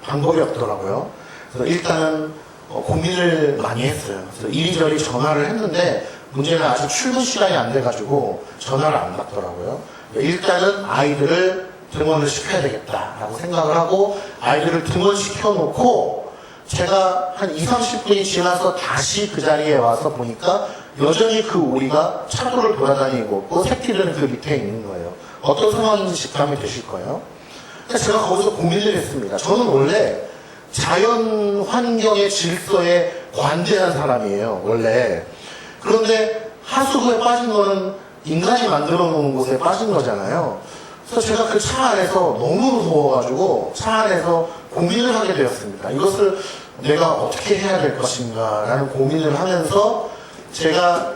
방법이 없더라고요. 그래서 일단은 고민을 많이 했어요. 그래서 이리저리 전화를 했는데 문제는 아직 출근 시간이 안 돼가지고 전화를 안 받더라고요. 일단은 아이들을 등원을 시켜야 되겠다라고 생각을 하고 아이들을 등원시켜 놓고 제가 한 20-30분이 지나서 다시 그 자리에 와서 보니까 여전히 그 오리가 차도를 돌아다니고 있고 새끼들은 그 밑에 있는 거예요. 어떤 상황인지 직감이 되실 거예요. 그래서 제가 거기서 고민을 했습니다. 저는 원래 자연 환경의 질서에 관대한 사람이에요, 원래. 그런데 하수구에 빠진 거는 인간이 만들어 놓은 곳에 빠진 거잖아요. 그래서 제가 그 차 안에서 너무 무서워가지고 차 안에서 고민을 하게 되었습니다. 이것을 내가 어떻게 해야 될 것인가 라는 고민을 하면서 제가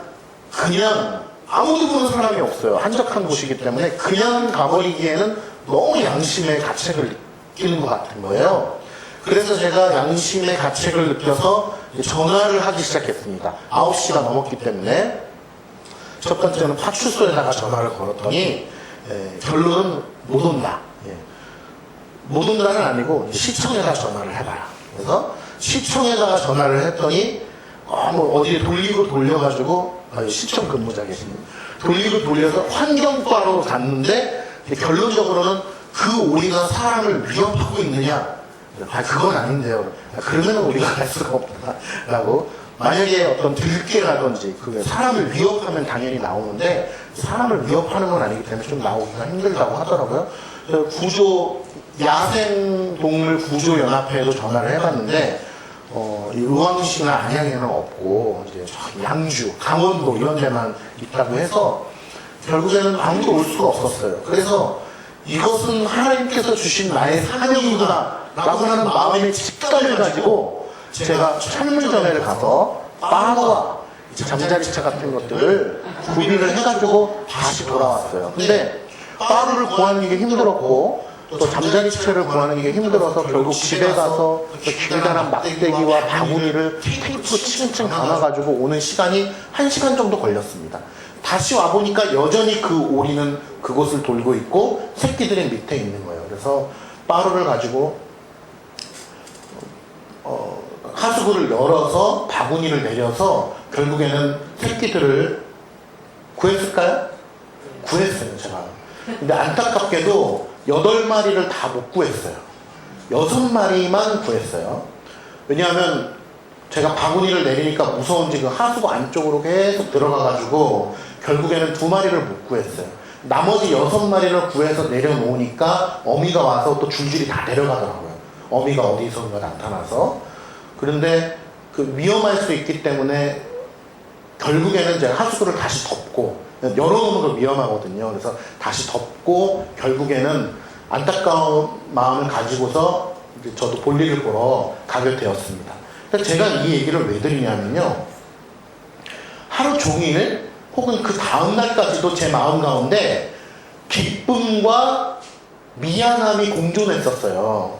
그냥 아무도 보는 사람이 없어요. 한적한 곳이기 때문에 그냥 가버리기에는 너무 양심의 가책을 느끼는 것 같은 거예요. 그래서 제가 양심의 가책을 느껴서 전화를 하기 시작했습니다. 9시가 넘었기 때문에 첫 번째는 파출소에다가 전화를 걸었더니 결론은 못 온다. 못 온다는 아니고 시청에다 전화를 해봐라. 그래서 시청에다가 전화를 했더니 어디에 돌리고 돌려가지고 시청 근무자 계십니다. 돌리고 돌려서 환경과로 갔는데 결론적으로는 그 오리가 사람을 위협하고 있느냐? 그건 아닌데요. 그러면 우리가 갈 수가 없다라고 만약에 어떤 들개라든지 그 사람을 위협하면 당연히 나오는데 사람을 위협하는 건 아니기 때문에 좀 나오기가 힘들다고 하더라고요. 그래서 야생동물 구조연합회에도 전화를 해봤는데 이 의왕시나 안양에는 없고 이제 양주, 강원도 이런 데만 있다고 해서 결국에는 아무도 올 수가 없었어요. 그래서 이것은 하나님께서 주신 나의 사명이구나 라고 하는 마음의 직감을 가지고 제가 철물점에 가서 빠루와 잠자리채 같은 것들을 구비를 해가지고 다시 돌아왔어요. 근데 빠루를 구하는 게 힘들었고 또 잠자리채를 구하는 게 힘들어서 결국 집에 가서 그 길다란 막대기와 바구니를 테이프로 층층 감아가지고 오는 시간이 1시간 정도 걸렸습니다. 다시 와보니까 여전히 그 오리는 그곳을 돌고 있고 새끼들이 밑에 있는 거예요. 그래서 빠루를 가지고 하수구를 열어서 바구니를 내려서 결국에는 새끼들을 구했을까요? 구했어요, 제가. 근데 안타깝게도 8마리를 다 못 구했어요. 6마리만 구했어요. 왜냐하면 제가 바구니를 내리니까 무서운지 그 하수구 안쪽으로 계속 들어가가지고 결국에는 2마리를 못 구했어요. 나머지 6마리를 구해서 내려놓으니까 어미가 와서 또 줄줄이 다 내려가더라고요. 어미가 어디선가 나타나서. 그런데 그 위험할 수 있기 때문에 결국에는 제가 하수구를 다시 덮고 열어놓는 거 위험하거든요. 그래서 다시 덮고 결국에는 안타까운 마음을 가지고서 저도 볼일을 보러 가게 되었습니다. 그러니까 제가 이 얘기를 왜 드리냐면요. 하루 종일 혹은 그 다음 날까지도 제 마음 가운데 기쁨과 미안함이 공존했었어요.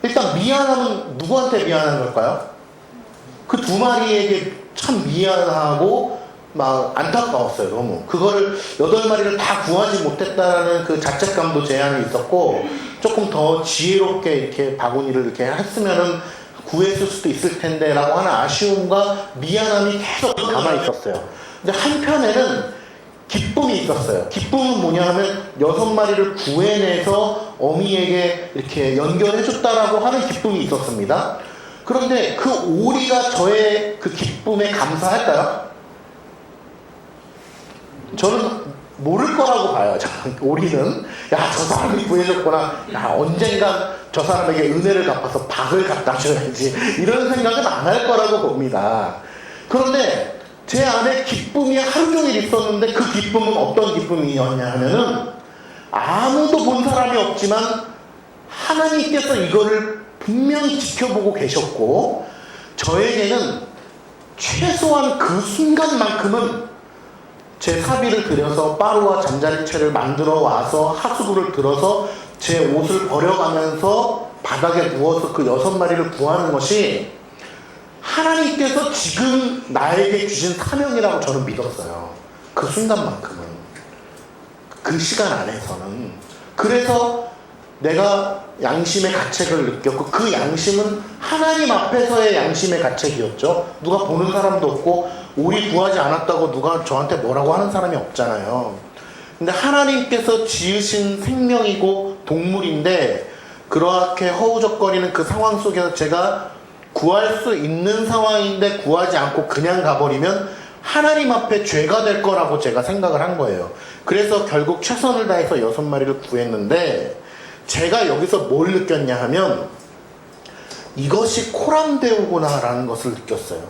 일단 미안함은 누구한테 미안한 걸까요? 그 2마리에게 참 미안하고 막 안타까웠어요. 너무 그거를 8마리를 다 구하지 못했다는 그 자책감도 제 안에 있었고 조금 더 지혜롭게 이렇게 바구니를 이렇게 했으면은 구했을 수도 있을 텐데 라고 하는 아쉬움과 미안함이 계속 남아 있었어요. 근데 한편에는 기쁨이 있었어요. 기쁨은 뭐냐 하면 6마리를 구해내서 어미에게 이렇게 연결해줬다라고 하는 기쁨이 있었습니다. 그런데 그 오리가 저의 그 기쁨에 감사할까요? 저는 모를 거라고 봐요. 오리는 야, 저 사람이 구해줬구나. 야, 언젠간 저 사람에게 은혜를 갚아서 박을 갖다 줘야지. 이런 생각은 안 할 거라고 봅니다. 그런데 제 안에 기쁨이 하루 종일 있었는데 그 기쁨은 어떤 기쁨이었냐 하면은 아무도 본 사람이 없지만 하나님께서 이거를 분명히 지켜보고 계셨고 저에게는 최소한 그 순간만큼은 제 사비를 들여서 빠루와 잠자리채를 만들어 와서 하수구를 들어서 제 옷을 버려가면서 바닥에 누워서 그 6마리를 구하는 것이 하나님께서 지금 나에게 주신 사명이라고 저는 믿었어요. 그 순간만큼은. 그 시간 안에서는. 그래서 내가 양심의 가책을 느꼈고 그 양심은 하나님 앞에서의 양심의 가책이었죠. 누가 보는 사람도 없고 오리 구하지 않았다고 누가 저한테 뭐라고 하는 사람이 없잖아요. 근데 하나님께서 지으신 생명이고 동물인데 그렇게 허우적거리는 그 상황 속에서 제가 구할 수 있는 상황인데 구하지 않고 그냥 가버리면 하나님 앞에 죄가 될 거라고 제가 생각을 한 거예요. 그래서 결국 최선을 다해서 6마리를 구했는데 제가 여기서 뭘 느꼈냐 하면 이것이 코람데오구나 라는 것을 느꼈어요.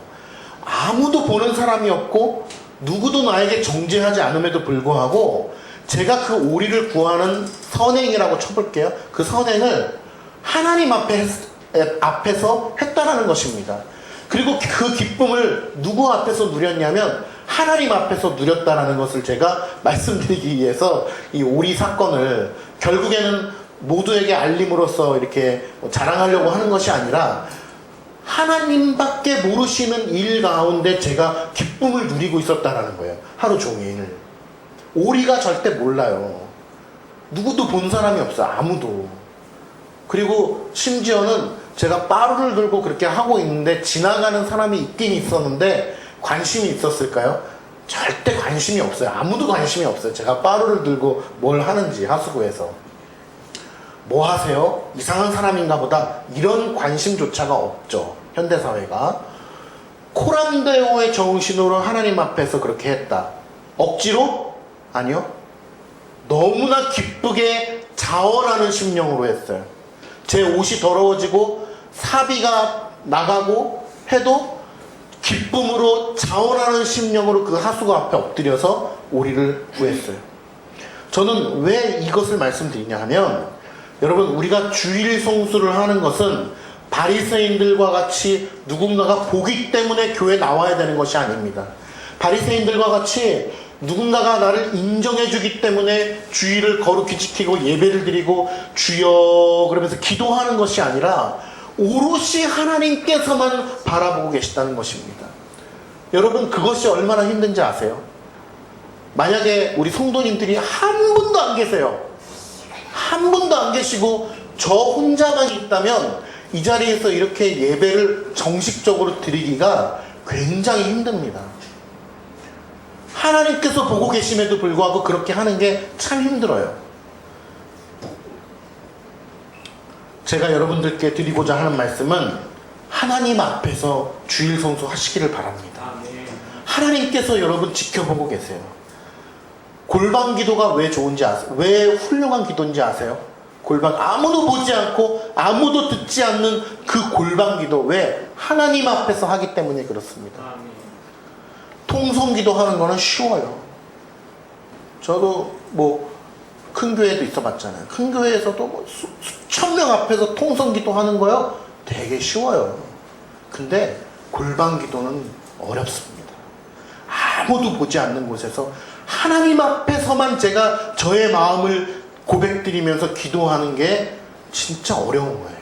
아무도 보는 사람이 없고 누구도 나에게 정죄하지 않음에도 불구하고 제가 그 오리를 구하는 선행이라고 쳐볼게요. 그 선행을 하나님 앞에서 했다라는 것입니다. 그리고 그 기쁨을 누구 앞에서 누렸냐면 하나님 앞에서 누렸다라는 것을 제가 말씀드리기 위해서 이 오리 사건을 결국에는 모두에게 알림으로써 이렇게 자랑하려고 하는 것이 아니라 하나님밖에 모르시는 일 가운데 제가 기쁨을 누리고 있었다라는 거예요. 하루 종일. 오리가 절대 몰라요. 누구도 본 사람이 없어요. 아무도. 그리고 심지어는 제가 빠루를 들고 그렇게 하고 있는데 지나가는 사람이 있긴 있었는데 관심이 있었을까요? 절대 관심이 없어요. 아무도 관심이 없어요. 제가 빠루를 들고 뭘 하는지 하수구에서. 뭐 하세요? 이상한 사람인가 보다. 이런 관심조차가 없죠. 현대사회가. 코람데오의 정신으로 하나님 앞에서 그렇게 했다. 억지로? 아니요. 너무나 기쁘게 자원하는 심령으로 했어요. 제 옷이 더러워지고 사비가 나가고 해도 기쁨으로 자원하는 심령으로 그 하수구 앞에 엎드려서 우리를 구했어요. 저는 왜 이것을 말씀드리냐 하면, 여러분, 우리가 주일 성수를 하는 것은 바리새인들과 같이 누군가가 보기 때문에 교회 나와야 되는 것이 아닙니다. 바리새인들과 같이 누군가가 나를 인정해 주기 때문에 주일을 거룩히 지키고 예배를 드리고 주여 그러면서 기도하는 것이 아니라 오롯이 하나님께서만 바라보고 계시다는 것입니다. 여러분, 그것이 얼마나 힘든지 아세요? 만약에 우리 성도님들이 한 분도 안 계세요. 한 분도 안 계시고 저 혼자만 있다면 이 자리에서 이렇게 예배를 정식적으로 드리기가 굉장히 힘듭니다. 하나님께서 보고 계심에도 불구하고 그렇게 하는 게 참 힘들어요. 제가 여러분들께 드리고자 하는 말씀은 하나님 앞에서 주일 성수 하시기를 바랍니다. 하나님께서 여러분 지켜보고 계세요. 골방 기도가 왜 좋은지 아세요? 왜 훌륭한 기도인지 아세요? 골방, 아무도 보지 않고 아무도 듣지 않는 그 골방 기도, 왜? 하나님 앞에서 하기 때문에 그렇습니다. 통성 기도하는 거는 쉬워요. 저도 큰 교회도 있어 봤잖아요. 큰 교회에서도 수천 명 앞에서 통성 기도하는 거요 되게 쉬워요. 근데 골방 기도는 어렵습니다. 아무도 보지 않는 곳에서 하나님 앞에서만 제가 저의 마음을 고백드리면서 기도하는 게 진짜 어려운 거예요.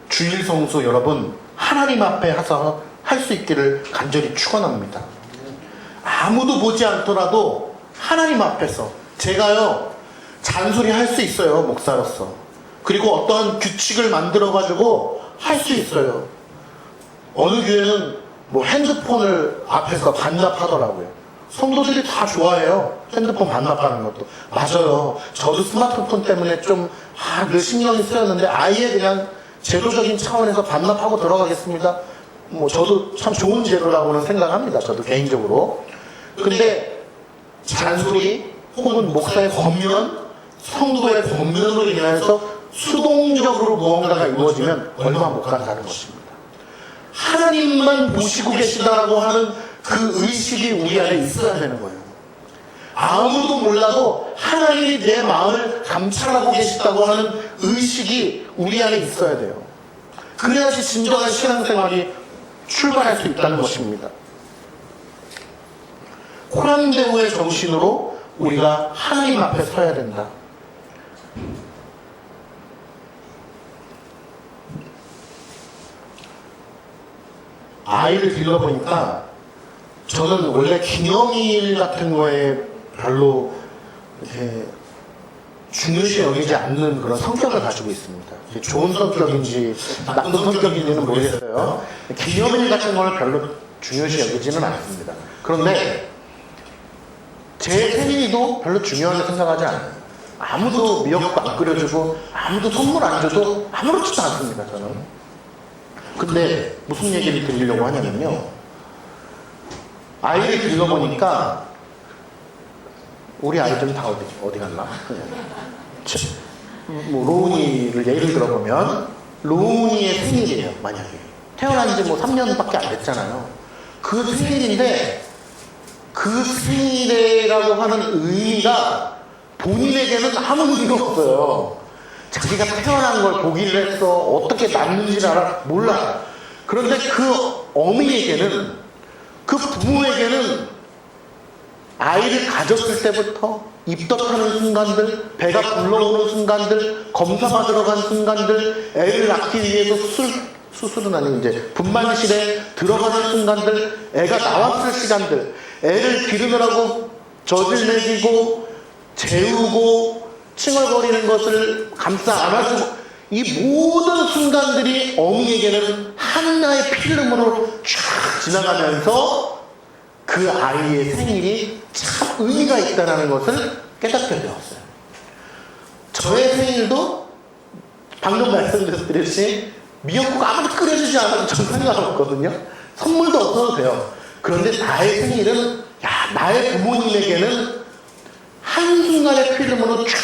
주일 성수 여러분, 하나님 앞에 가서 할 수 있기를 간절히 축원합니다. 아무도 보지 않더라도 하나님 앞에서 제가요 잔소리 할 수 있어요, 목사로서. 그리고 어떠한 규칙을 만들어 가지고 할 수 있어요. 어느 교회는 핸드폰을 앞에서 반납하더라고요. 성도들이 다 좋아해요, 핸드폰 반납하는 것도. 맞아요. 저도 스마트폰 때문에 좀 늘 신경이 쓰였는데 아예 그냥 제도적인 차원에서 반납하고 들어가겠습니다. 저도 참 좋은 제도라고는 생각합니다, 저도 개인적으로. 근데 잔소리 혹은 목사의 권면, 성도의 권면으로 인해서 수동적으로 무언가가 이루어지면 얼마 못 간다는 것입니다. 하나님만 보시고 계시다라고 하는 그 의식이 우리 안에 있어야 되는 거예요. 아무도 몰라도 하나님이 내 마음을 감찰하고 계시다고 하는 의식이 우리 안에 있어야 돼요. 그래야지 진정한 신앙생활이 출발할 수 있다는 것입니다. 코람데오의 정신으로 우리가 하나님 앞에 서야 된다. 아이를 길러보니까 저는 원래 기념일 같은 거에 별로 이렇게 중요시 여기지 않는 그런 성격을 가지고 있습니다. 좋은 성격인지 나쁜 성격인지는 모르겠어요. 기념일 같은 거는 별로 중요시 여기지는 않습니다. 그런데 제 생일도 별로 중요하게 생각하지 않아요. 아무도 미역국 안 끓여주고 아무도 선물 안 줘도 아무렇지도 않습니다, 저는. 근데 무슨 얘기를 드리려고 하냐면요, 아이를 길러보니까 우리 아이들은 다 어디 갔나? 로운이를 예를 들어보면 로운이의 생일이에요. 만약에 태어난 지 3년밖에 안 됐잖아요. 그 생일인데 그 생일이라고 하는 의미가 본인에게는 아무 의미가 없어요. 자기가 태어난 걸 보기를 했어, 어떻게 낳는지를 알아, 몰라. 그런데 그 어미에게는, 그 부모에게는 아이를 가졌을 때부터 입덧하는 순간들, 배가 불러오는 순간들, 검사 받으러 간 순간들, 애를 낳기 위해서 수술은 아니고 이제 분만실에 들어가는 순간들, 애가 나왔을 시간들, 애를 기르느라고 젖을 먹이고 재우고 칭얼거리는 것을 감싸 안아주고, 이 모든 순간들이 어미에게는 하나의 필름으로 쫙 지나가면서 그 아이의 생일이 참 의미가 있다는 것을 깨닫게 되었어요. 저의 생일도 방금 말씀드렸듯이 미역국 아무도 끓여주지 않아도 전 상관없거든요. 선물도 없어도 돼요. 그런데 나의 생일은, 나의 부모님에게는 한순간의 필름으로 쫙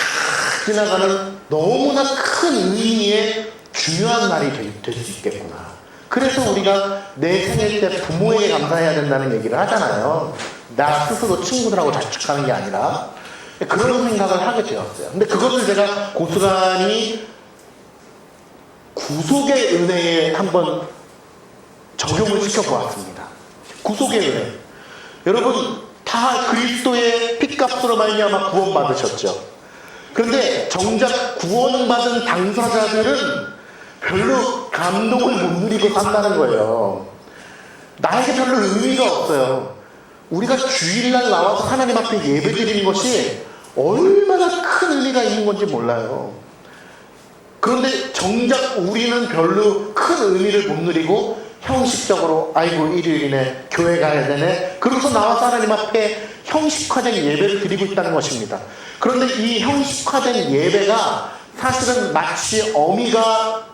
지나가는 너무나 큰 의미의 중요한 날이 될 수 있겠구나. 그래서 우리가 내 생일 때 부모에게 감사해야 된다는 얘기를 하잖아요. 나 스스로 친구들하고 자축하는 게 아니라. 그런 생각을 하게 되었어요. 근데 그것을 제가 고스란히 구속의 은혜에 한번 적용을 시켜보았습니다. 구속의 은혜. 여러분 다 그리스도의 핏값으로 말미암아 구원받으셨죠. 그런데 정작 구원받은 당사자들은 별로 감동을 못 누리고 산다는 거예요. 나에게 별로 의미가 없어요. 우리가 주일날 나와서 하나님 앞에 예배드리는 것이 얼마나 큰 의미가 있는 건지 몰라요. 그런데 정작 우리는 별로 큰 의미를 못 누리고 형식적으로 아이고 일요일이네, 교회 가야 되네, 그러고서 나와서 하나님 앞에 형식화된 예배를 드리고 있다는 것입니다. 그런데 이 형식화된 예배가 사실은 마치 어미가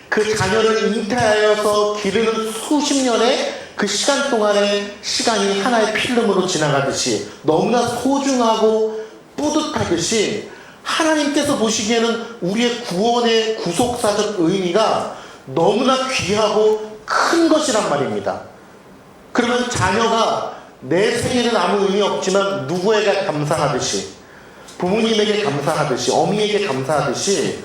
그 자녀를 잉태하여서 기르는 수십 년의 그 시간 동안의 시간이 하나의 필름으로 지나가듯이 너무나 소중하고 뿌듯하듯이 하나님께서 보시기에는 우리의 구원의 구속사적 의미가 너무나 귀하고 큰 것이란 말입니다. 그러면 자녀가 내 생일은 아무 의미 없지만 누구에게 감사하듯이, 부모님에게 감사하듯이, 어미에게 감사하듯이,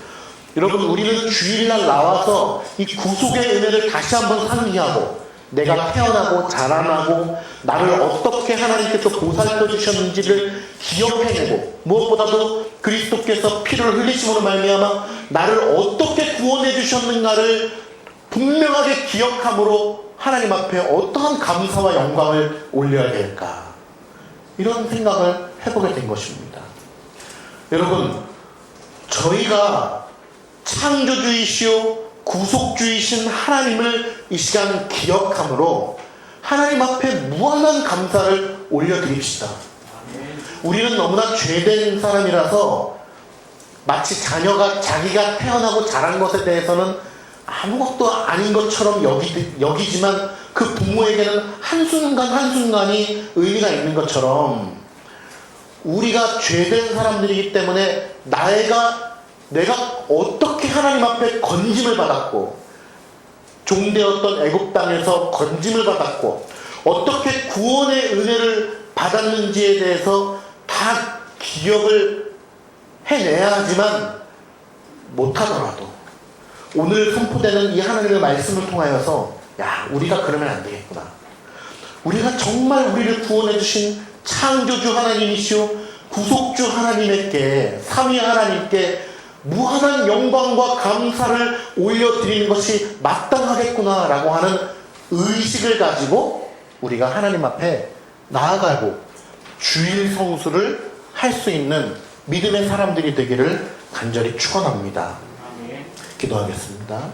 여러분 우리는 주일날 나와서 이 구속의 은혜를 다시 한번 상기하고, 내가 태어나고 자라나고 나를 어떻게 하나님께서 보살펴 주셨는지를 기억해내고, 무엇보다도 그리스도께서 피를 흘리심으로 말미암아 나를 어떻게 구원해 주셨는가를 분명하게 기억함으로 하나님 앞에 어떠한 감사와 영광을 올려야 될까, 이런 생각을 해보게 된 것입니다. 여러분, 저희가 창조주이시오 구속주이신 하나님을 이 시간 기억함으로 하나님 앞에 무한한 감사를 올려드립시다. 우리는 너무나 죄된 사람이라서 마치 자녀가 자기가 태어나고 자란 것에 대해서는 아무것도 아닌 것처럼 여기지만 그 부모에게는 한순간 한순간이 의미가 있는 것처럼, 우리가 죄된 사람들이기 때문에 내가 어떻게 하나님 앞에 건짐을 받았고, 종되었던 애굽 땅에서 건짐을 받았고, 어떻게 구원의 은혜를 받았는지에 대해서 다 기억을 해내야 하지만 못하더라도 오늘 선포되는 이 하나님의 말씀을 통하여서 우리가 그러면 안 되겠구나. 우리가 정말 우리를 구원해 주신 창조주 하나님이시오 구속주 하나님께, 삼위 하나님께 무한한 영광과 감사를 올려드리는 것이 마땅하겠구나라고 하는 의식을 가지고 우리가 하나님 앞에 나아가고 주일 성수를 할 수 있는 믿음의 사람들이 되기를 간절히 축원합니다. 기도하겠습니다.